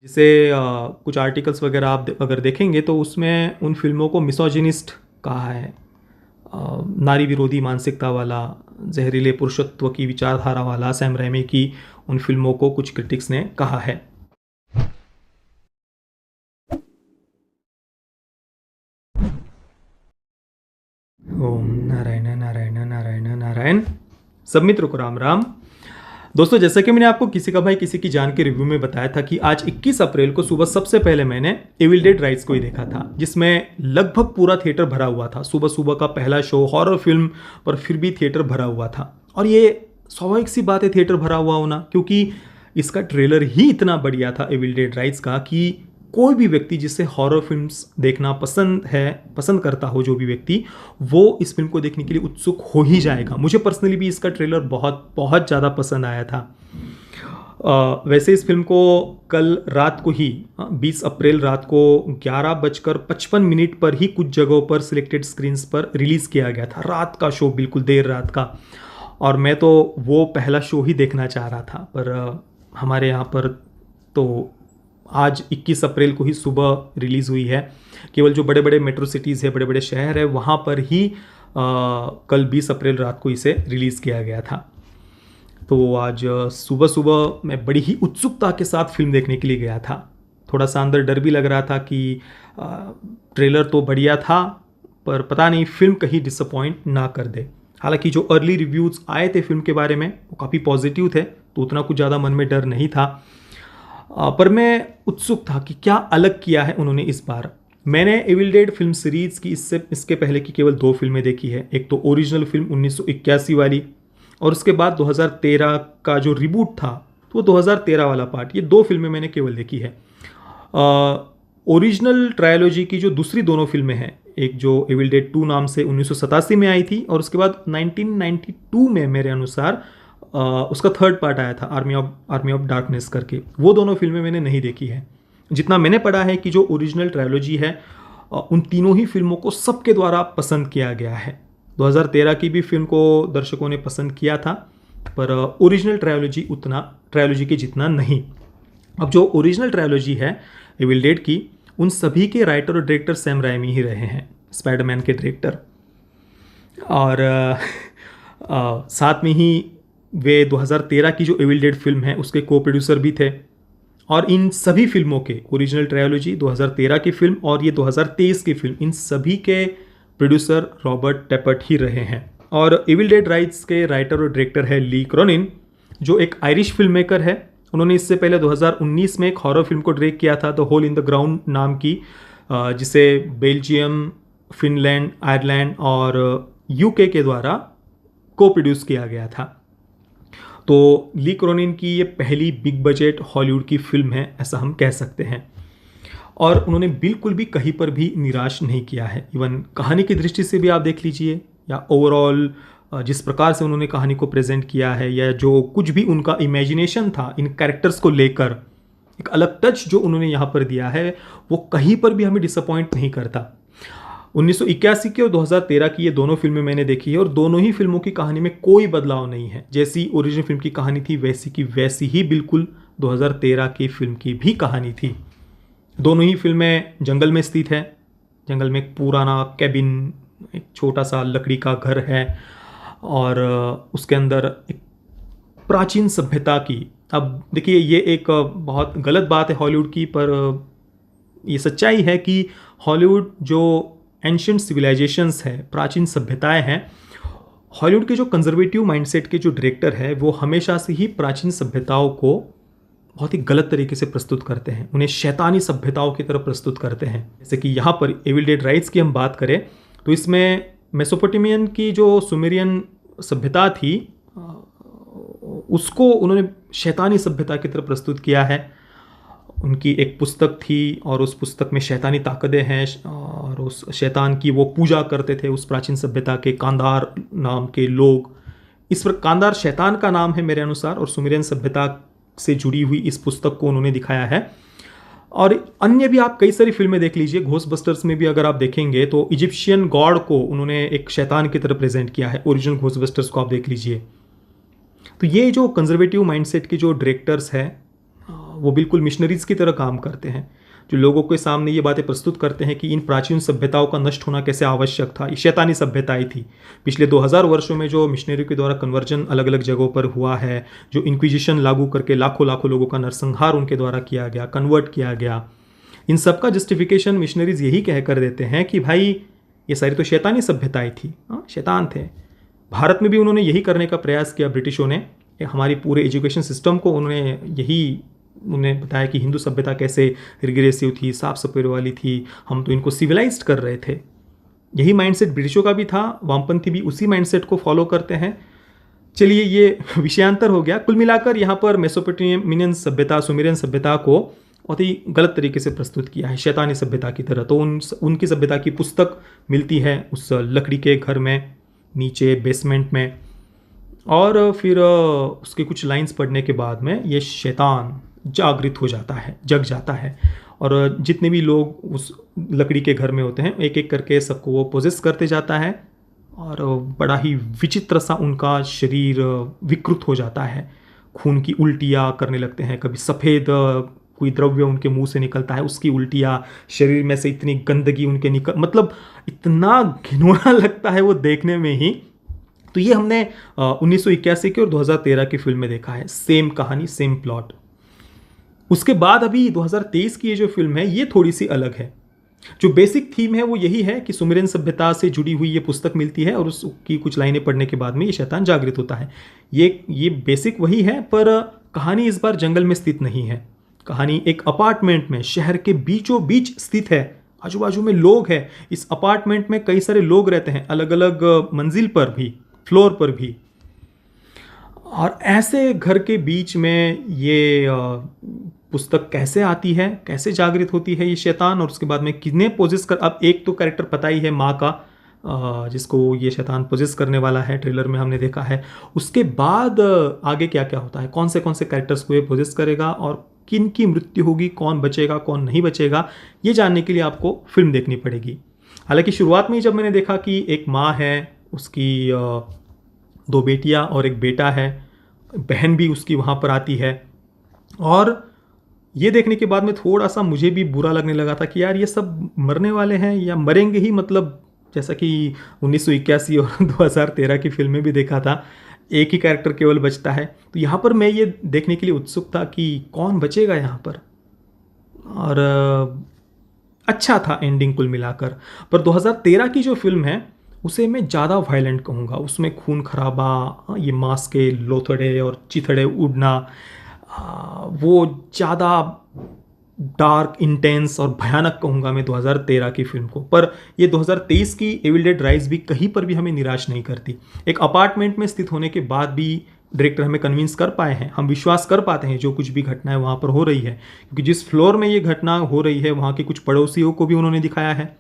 जैसे कुछ आर्टिकल्स वगैरह आप अगर देखेंगे तो उसमें उन फिल्मों को मिसोजिनिस्ट कहा है, नारी विरोधी मानसिकता वाला, जहरीले पुरुषत्व की विचारधारा वाला सैम रैमी की उन फिल्मों को कुछ क्रिटिक्स ने कहा है। ओम नारायण नारायण नारायण नारायण। सब मित्रों को राम राम। दोस्तों, जैसा कि मैंने आपको किसी का भाई किसी की जान के रिव्यू में बताया था कि आज 21 अप्रैल को सुबह सबसे पहले मैंने एविल डेड राइज को ही देखा था, जिसमें लगभग पूरा थिएटर भरा हुआ था। सुबह सुबह का पहला शो, हॉरर फिल्म, पर फिर भी थिएटर भरा हुआ था। और ये स्वाभाविक सी बात है थिएटर भरा हुआ होना, क्योंकि इसका ट्रेलर ही इतना बढ़िया था एविल डेड राइज का कि कोई भी व्यक्ति जिसे हॉरर फिल्म्स देखना पसंद करता हो, जो भी व्यक्ति, वो इस फिल्म को देखने के लिए उत्सुक हो ही जाएगा। मुझे पर्सनली भी इसका ट्रेलर बहुत बहुत ज़्यादा पसंद आया था। वैसे इस फिल्म को कल रात को ही 20 अप्रैल रात को 11:55 पर ही कुछ जगहों पर सिलेक्टेड स्क्रीन्स पर रिलीज़ किया गया था। रात का शो, बिल्कुल देर रात का। और मैं तो वो पहला शो ही देखना चाह रहा था, पर हमारे यहाँ पर तो आज 21 अप्रैल को ही सुबह रिलीज़ हुई है। केवल जो बड़े बड़े मेट्रो सिटीज़ है, बड़े बड़े शहर है, वहाँ पर ही कल 20 अप्रैल रात को इसे रिलीज़ किया गया था। तो आज सुबह सुबह मैं बड़ी ही उत्सुकता के साथ फिल्म देखने के लिए गया था। थोड़ा सा अंदर डर भी लग रहा था कि ट्रेलर तो बढ़िया था, पर पता नहीं फिल्म कहीं डिसअपॉइंट ना कर दे। हालांकि जो अर्ली रिव्यूज़ आए थे फिल्म के बारे में वो काफ़ी पॉजिटिव थे, तो उतना कुछ ज़्यादा मन में डर नहीं था। पर मैं उत्सुक था कि क्या अलग किया है उन्होंने इस बार। मैंने एविल डेड फिल्म सीरीज़ की इसके पहले की केवल 2 फिल्में देखी है। एक तो ओरिजिनल फिल्म 1981 वाली, और उसके बाद 2013 का जो रिबूट था तो वो 2013 वाला पार्ट। ये 2 फिल्में मैंने केवल देखी है। ओरिजिनल ट्रायोलॉजी की जो दूसरी दोनों फिल्में हैं, एक जो एविल डेड 2 नाम से 1987 में आई थी, और उसके बाद 1992 में मेरे अनुसार उसका 3rd पार्ट आया था, आर्मी ऑफ डार्कनेस करके। वो दोनों फिल्में मैंने नहीं देखी है। जितना मैंने पढ़ा है कि जो ओरिजिनल ट्रायोलॉजी है, उन तीनों ही फिल्मों को सबके द्वारा पसंद किया गया है। 2013 की भी फिल्म को दर्शकों ने पसंद किया था, पर ओरिजिनल ट्रायोलॉजी के जितना नहीं। अब जो ओरिजिनल ट्रायोलॉजी है एविल डेड की, उन सभी के राइटर और डायरेक्टर सैम रैमी ही रहे हैं, स्पाइडरमैन के डायरेक्टर। और साथ में ही वे 2013 की जो एविल डेड फिल्म है उसके को प्रोड्यूसर भी थे। और इन सभी फिल्मों के, ओरिजिनल ट्रायोलॉजी, 2013 की फिल्म और ये 2023 की फिल्म, इन सभी के प्रोड्यूसर रॉबर्ट टेपट ही रहे हैं। और एविल डेड राइज के राइटर और डायरेक्टर है ली क्रॉनिन, जो एक आयरिश फिल्म मेकर है। उन्होंने इससे पहले 2019 में एक हॉरर फिल्म को डायरेक्ट किया था, the whole in the ground नाम की, जिसे बेल्जियम, फिनलैंड, आयरलैंड और यूके के द्वारा को प्रोड्यूस किया गया था। तो ली क्रॉनिन की ये पहली बिग बजट हॉलीवुड की फिल्म है, ऐसा हम कह सकते हैं। और उन्होंने बिल्कुल भी कहीं पर भी निराश नहीं किया है। इवन कहानी की दृष्टि से भी आप देख लीजिए, या ओवरऑल जिस प्रकार से उन्होंने कहानी को प्रेजेंट किया है, या जो कुछ भी उनका इमेजिनेशन था इन कैरेक्टर्स को लेकर, एक अलग टच जो उन्होंने यहाँ पर दिया है, वो कहीं पर भी हमें डिसअपॉइंट नहीं करता। 1981 की और 2013 की ये दोनों फिल्में मैंने देखी है, और दोनों ही फिल्मों की कहानी में कोई बदलाव नहीं है। जैसी ओरिजिनल फिल्म की कहानी थी वैसी की वैसी ही बिल्कुल 2013 की फिल्म की भी कहानी थी। दोनों ही फिल्में जंगल में स्थित है। जंगल में एक पुराना कैबिन, एक छोटा सा लकड़ी का घर है, और उसके अंदर एक प्राचीन सभ्यता की, अब देखिए ये एक बहुत गलत बात है हॉलीवुड की, पर ये सच्चाई है कि हॉलीवुड जो एंशियंट सिविलाइजेशंस है, प्राचीन सभ्यताएं हैं, हॉलीवुड के जो कंजर्वेटिव माइंडसेट के जो डायरेक्टर है वो हमेशा से ही प्राचीन सभ्यताओं को बहुत ही गलत तरीके से प्रस्तुत करते हैं, उन्हें शैतानी सभ्यताओं की तरह प्रस्तुत करते हैं। जैसे कि यहाँ पर एविल डेड राइज की हम बात करें तो इसमें मेसोपोटामियन की जो सुमेरियन सभ्यता थी, उसको उन्होंने शैतानी सभ्यता की तरह प्रस्तुत किया है। उनकी एक पुस्तक थी और उस पुस्तक में शैतानी ताकतें हैं, और उस शैतान की वो पूजा करते थे उस प्राचीन सभ्यता के कांदार नाम के लोग। इस पर कांदार शैतान का नाम है मेरे अनुसार, और सुमेरियन सभ्यता से जुड़ी हुई इस पुस्तक को उन्होंने दिखाया है। और अन्य भी आप कई सारी फिल्में देख लीजिए, घोस्टबस्टर्स में भी अगर आप देखेंगे तो इजिप्शियन गॉड को उन्होंने एक शैतान की तरह प्रेजेंट किया है। ओरिजिनल घोस्टबस्टर्स को आप देख लीजिए। तो ये जो कंजर्वेटिव माइंडसेट के जो डायरेक्टर्स हैं वो बिल्कुल मिशनरीज की तरह काम करते हैं, जो लोगों के सामने ये बातें प्रस्तुत करते हैं कि इन प्राचीन सभ्यताओं का नष्ट होना कैसे आवश्यक था। ये शैतानी सभ्यताएं थी। पिछले 2000 वर्षों में जो मिशनरी के द्वारा कन्वर्जन अलग अलग जगहों पर हुआ है, जो इंक्विजिशन लागू करके लाखों लाखों लोगों का नरसंहार उनके द्वारा किया गया, कन्वर्ट किया गया, इन सब का जस्टिफिकेशन मिशनरीज यही कह कर देते हैं कि भाई ये सारी तो शैतानी सभ्यताएं थी, शैतान थे। भारत में भी उन्होंने यही करने का प्रयास किया ब्रिटिशों ने। हमारी पूरे एजुकेशन सिस्टम को उन्होंने उन्हें बताया कि हिंदू सभ्यता कैसे रिग्रेसिव थी, साफ सफाई वाली थी, हम तो इनको सिविलाइज्ड कर रहे थे। यही माइंडसेट ब्रिटिशों का भी था, वामपंथी भी उसी माइंडसेट को फॉलो करते हैं। चलिए ये विषयांतर हो गया। कुल मिलाकर यहाँ पर मेसोपोटामियन सभ्यता, सुमेरियन सभ्यता को बहुत ही गलत तरीके से प्रस्तुत किया है, शैतानी सभ्यता की तरह। तो उनकी सभ्यता की पुस्तक मिलती है उस लकड़ी के घर में नीचे बेसमेंट में, और फिर उसके कुछ लाइंस पढ़ने के बाद में ये शैतान जागृत हो जाता है, जग जाता है, और जितने भी लोग उस लकड़ी के घर में होते हैं एक एक करके सबको वो पोजेस करते जाता है, और बड़ा ही विचित्र सा उनका शरीर विकृत हो जाता है। खून की उल्टियाँ करने लगते हैं, कभी सफ़ेद कोई द्रव्य उनके मुंह से निकलता है, उसकी उल्टियाँ, शरीर में से इतनी गंदगी उनके मतलब इतना घिनौना लगता है वो देखने में ही। तो ये हमने 1981 की और 2013 की फिल्म में देखा है, सेम कहानी, सेम प्लॉट। उसके बाद अभी 2023 की ये जो फिल्म है ये थोड़ी सी अलग है। जो बेसिक थीम है वो यही है कि सुमेरियन सभ्यता से जुड़ी हुई ये पुस्तक मिलती है, और उसकी कुछ लाइनें पढ़ने के बाद में ये शैतान जागृत होता है। ये बेसिक वही है, पर कहानी इस बार जंगल में स्थित नहीं है। कहानी एक अपार्टमेंट में, शहर के बीचों बीच स्थित है, आजू बाजू में लोग हैं। इस अपार्टमेंट में कई सारे लोग रहते हैं, अलग अलग मंजिल पर भी, फ्लोर पर भी। और ऐसे घर के बीच में ये पुस्तक कैसे आती है, कैसे जागृत होती है ये शैतान, और उसके बाद में कितने पोजेस कर। अब एक तो कैरेक्टर पता ही है माँ का, जिसको ये शैतान पोजेस करने वाला है, ट्रेलर में हमने देखा है। उसके बाद आगे क्या क्या होता है, कौन से कैरेक्टर्स को ये पोजेस करेगा, और किन की मृत्यु होगी, कौन बचेगा कौन नहीं बचेगा, ये जानने के लिए आपको फिल्म देखनी पड़ेगी। हालांकि शुरुआत में ही जब मैंने देखा कि एक माँ है, उसकी 2 बेटियां और एक बेटा है, बहन भी उसकी वहाँ पर आती है, और ये देखने के बाद में थोड़ा सा मुझे भी बुरा लगने लगा था कि यार ये सब मरने वाले हैं या मरेंगे ही। मतलब जैसा कि 1981 और 2013 की फिल्म में भी देखा था, एक ही कैरेक्टर केवल बचता है। तो यहाँ पर मैं ये देखने के लिए उत्सुक था कि कौन बचेगा यहाँ पर, और अच्छा था एंडिंग कुल मिलाकर। पर 2013 की जो फिल्म है उसे मैं ज़्यादा वायलेंट कहूँगा। उसमें खून खराबा, ये मांस के लोथड़े और चिथड़े उड़ना, वो ज़्यादा डार्क, इंटेंस और भयानक कहूँगा मैं 2013 की फिल्म को। पर ये 2023 की एविल डेड राइज भी कहीं पर भी हमें निराश नहीं करती। एक अपार्टमेंट में स्थित होने के बाद भी डायरेक्टर हमें कन्विंस कर पाए हैं, हम विश्वास कर पाते हैं जो कुछ भी घटनाएं वहाँ पर हो रही है, क्योंकि जिस फ्लोर में ये घटना हो रही है वहाँ के कुछ पड़ोसियों को भी उन्होंने दिखाया है,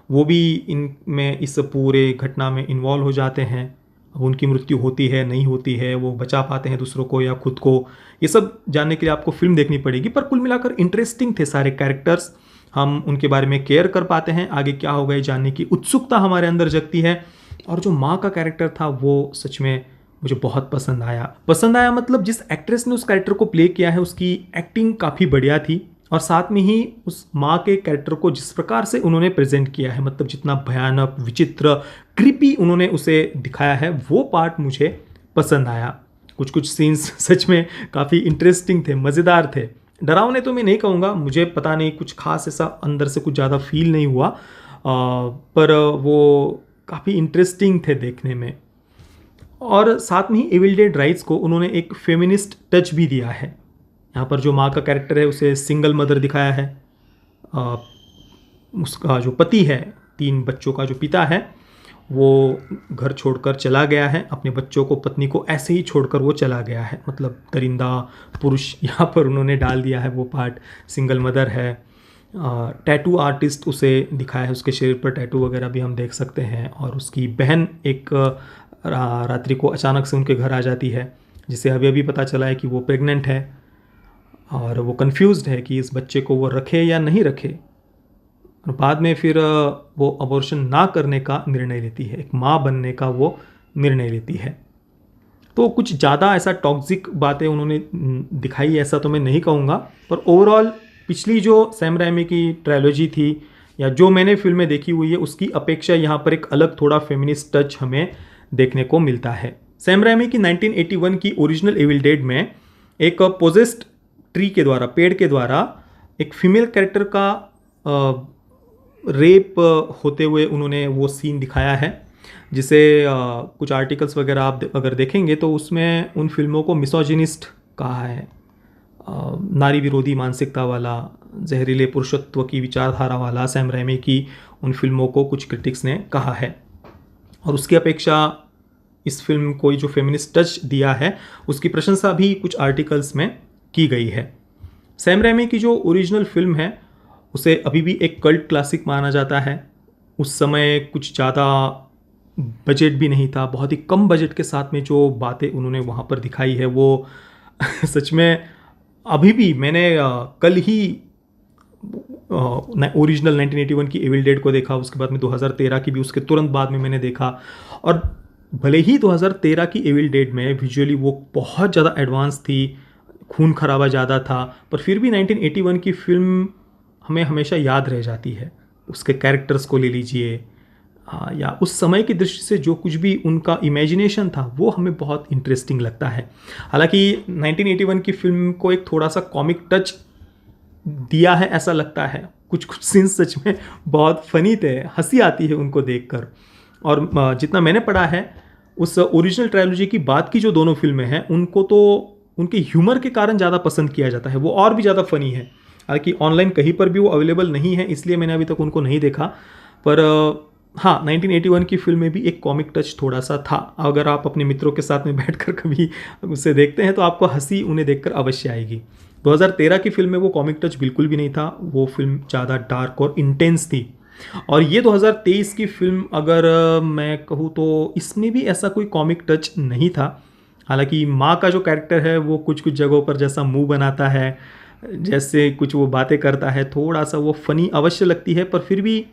वो भी इनमें इस पूरे घटना में इन्वॉल्व हो जाते हैं। अब उनकी मृत्यु होती है नहीं होती है, वो बचा पाते हैं दूसरों को या खुद को, ये सब जानने के लिए आपको फिल्म देखनी पड़ेगी। पर कुल मिलाकर इंटरेस्टिंग थे सारे कैरेक्टर्स, हम उनके बारे में केयर कर पाते हैं, आगे क्या होगा ये जानने की उत्सुकता हमारे अंदर जगती है। और जो माँ का कैरेक्टर था वो सच में मुझे बहुत पसंद आया। मतलब जिस एक्ट्रेस ने उस कैरेक्टर को प्ले किया है उसकी एक्टिंग काफ़ी बढ़िया थी, और साथ में ही उस माँ के कैरेक्टर को जिस प्रकार से उन्होंने प्रेजेंट किया है, मतलब जितना भयानक, विचित्र, क्रीपी उन्होंने उसे दिखाया है, वो पार्ट मुझे पसंद आया। कुछ सीन्स सच में काफ़ी इंटरेस्टिंग थे, मज़ेदार थे। डरावने तो मैं नहीं कहूँगा, मुझे पता नहीं कुछ खास ऐसा अंदर से कुछ ज़्यादा फील नहीं हुआ, पर वो काफ़ी इंटरेस्टिंग थे देखने में। और साथ में ही एविल डेड राइज को उन्होंने एक फेमिनिस्ट टच भी दिया है। यहाँ पर जो माँ का कैरेक्टर है उसे सिंगल मदर दिखाया है, उसका जो पति है, 3 बच्चों का जो पिता है, वो घर छोड़कर चला गया है, अपने बच्चों को, पत्नी को ऐसे ही छोड़कर वो चला गया है, मतलब दरिंदा पुरुष यहाँ पर उन्होंने डाल दिया है वो पार्ट। सिंगल मदर है, टैटू आर्टिस्ट उसे दिखाया है, उसके शरीर पर टैटू वगैरह भी हम देख सकते हैं। और उसकी बहन एक रात्रि को अचानक से उनके घर आ जाती है, जिसे अभी अभी पता चला है कि वो प्रेग्नेंट है, और वो कंफ्यूज्ड है कि इस बच्चे को वो रखे या नहीं रखे। और बाद में फिर वो अबॉर्शन ना करने का निर्णय लेती है, एक माँ बनने का वो निर्णय लेती है। तो कुछ ज़्यादा ऐसा टॉक्सिक बातें उन्होंने दिखाई ऐसा तो मैं नहीं कहूँगा, पर ओवरऑल पिछली जो सैम राइमी की ट्रायलॉजी थी या जो मैंने फिल्में देखी हुई है उसकी अपेक्षा यहाँ पर एक अलग थोड़ा फेमिनिस्ट टच हमें देखने को मिलता है। सैम राइमी की 1981 की ओरिजिनल एविल डेड में एक पोजेस्ड ट्री के द्वारा, पेड़ के द्वारा एक फीमेल कैरेक्टर का रेप होते हुए उन्होंने वो सीन दिखाया है, जिसे कुछ आर्टिकल्स वगैरह आप अगर देखेंगे तो उसमें उन फिल्मों को मिसोजिनिस्ट कहा है, नारी विरोधी मानसिकता वाला, जहरीले पुरुषत्व की विचारधारा वाला सैम राइमी की उन फिल्मों को कुछ क्रिटिक्स ने कहा है। और उसकी अपेक्षा इस फिल्म को जो फेमिनिस्ट टच दिया है उसकी प्रशंसा भी कुछ आर्टिकल्स में की गई है। सैम राइमी की जो ओरिजिनल फिल्म है उसे अभी भी एक कल्ट क्लासिक माना जाता है। उस समय कुछ ज़्यादा बजट भी नहीं था, बहुत ही कम बजट के साथ में जो बातें उन्होंने वहाँ पर दिखाई है वो सच में अभी भी मैंने कल ही ओरिजिनल 1981 की एविल डेड को देखा, उसके बाद में 2013 की भी उसके तुरंत बाद में मैंने देखा। और भले ही 2013 की एविल डेड में विजुअली वो बहुत ज़्यादा एडवांस थी, खून खराबा ज़्यादा था, पर फिर भी 1981 की फिल्म हमें हमेशा याद रह जाती है। उसके कैरेक्टर्स को ले लीजिए या उस समय की दृष्टि से जो कुछ भी उनका इमेजिनेशन था वो हमें बहुत इंटरेस्टिंग लगता है। हालांकि 1981 की फिल्म को एक थोड़ा सा कॉमिक टच दिया है ऐसा लगता है, कुछ कुछ सीन्स सच में बहुत फनी थे, हंसी आती है उनको देखकर। और जितना मैंने पढ़ा है उस ओरिजिनल ट्रायलॉजी की बाद की जो दोनों फिल्में हैं उनको तो उनके ह्यूमर के कारण ज़्यादा पसंद किया जाता है, वो और भी ज़्यादा फनी है। हालांकि ऑनलाइन कहीं पर भी वो अवेलेबल नहीं है इसलिए मैंने अभी तक उनको नहीं देखा, पर हाँ 1981 की फिल्म में भी एक कॉमिक टच थोड़ा सा था। अगर आप अपने मित्रों के साथ में बैठकर कभी उसे देखते हैं तो आपको हंसी उन्हें देखकर अवश्य आएगी। 2013 की फिल्म में वो कॉमिक टच बिल्कुल भी नहीं था, वो फिल्म ज़्यादा डार्क और इंटेंस थी। और ये 2023 की फिल्म अगर मैं कहूँ तो इसमें भी ऐसा कोई कॉमिक टच नहीं था। हालांकि माँ का जो कैरेक्टर है वो कुछ कुछ जगहों पर जैसा मुंह बनाता है, जैसे कुछ वो बातें करता है, थोड़ा सा वो फनी अवश्य लगती है, पर फिर भी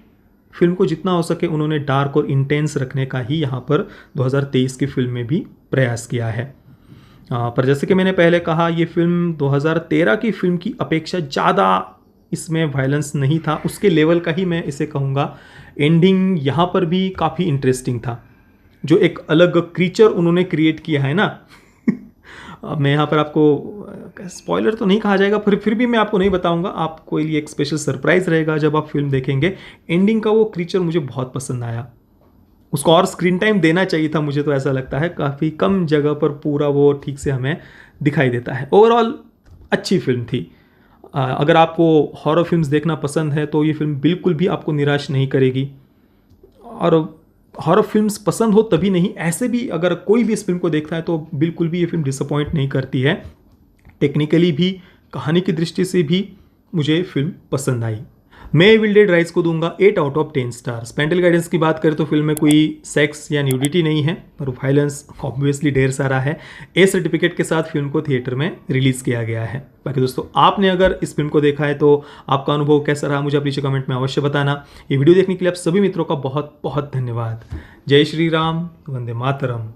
फिल्म को जितना हो सके उन्होंने डार्क और इंटेंस रखने का ही यहाँ पर 2023 की फिल्म में भी प्रयास किया है। पर जैसे कि मैंने पहले कहा ये फिल्म 2013 की फिल्म की अपेक्षा ज़्यादा इसमें वायलेंस नहीं था, उसके लेवल का ही मैं इसे कहूँगा। एंडिंग यहाँ पर भी काफ़ी इंटरेस्टिंग था, जो एक अलग क्रीचर उन्होंने क्रिएट किया है ना अब मैं यहाँ पर आपको स्पॉइलर तो नहीं कहा जाएगा, फिर भी मैं आपको नहीं बताऊंगा, आपको लिए एक स्पेशल सरप्राइज रहेगा जब आप फिल्म देखेंगे। एंडिंग का वो क्रीचर मुझे बहुत पसंद आया, उसको और स्क्रीन टाइम देना चाहिए था, मुझे तो ऐसा लगता है काफ़ी कम जगह पर पूरा वो ठीक से हमें दिखाई देता है। ओवरऑल अच्छी फिल्म थी। अगर आपको हॉरर फिल्म्स देखना पसंद है तो ये फिल्म बिल्कुल भी आपको निराश नहीं करेगी। और हॉरर फिल्म्स पसंद हो तभी नहीं, ऐसे भी अगर कोई भी इस फिल्म को देखता है तो बिल्कुल भी ये फिल्म डिसअपॉइंट नहीं करती है। टेक्निकली भी, कहानी की दृष्टि से भी मुझे फिल्म पसंद आई। मैं एविल डेड राइज को दूंगा 8 out of 10 stars. Parental guidance की बात करें तो फिल्म में कोई सेक्स या न्यूडिटी नहीं है, पर वायलेंस ऑब्वियसली ढेर सारा है। ए सर्टिफिकेट के साथ फिल्म को थिएटर में रिलीज़ किया गया है। बाकी दोस्तों आपने अगर इस फिल्म को देखा है तो आपका अनुभव कैसा रहा मुझे नीचे कमेंट में अवश्य बताना। ये वीडियो देखने के लिए आप सभी मित्रों का बहुत बहुत धन्यवाद। जय श्री राम, वंदे मातरम।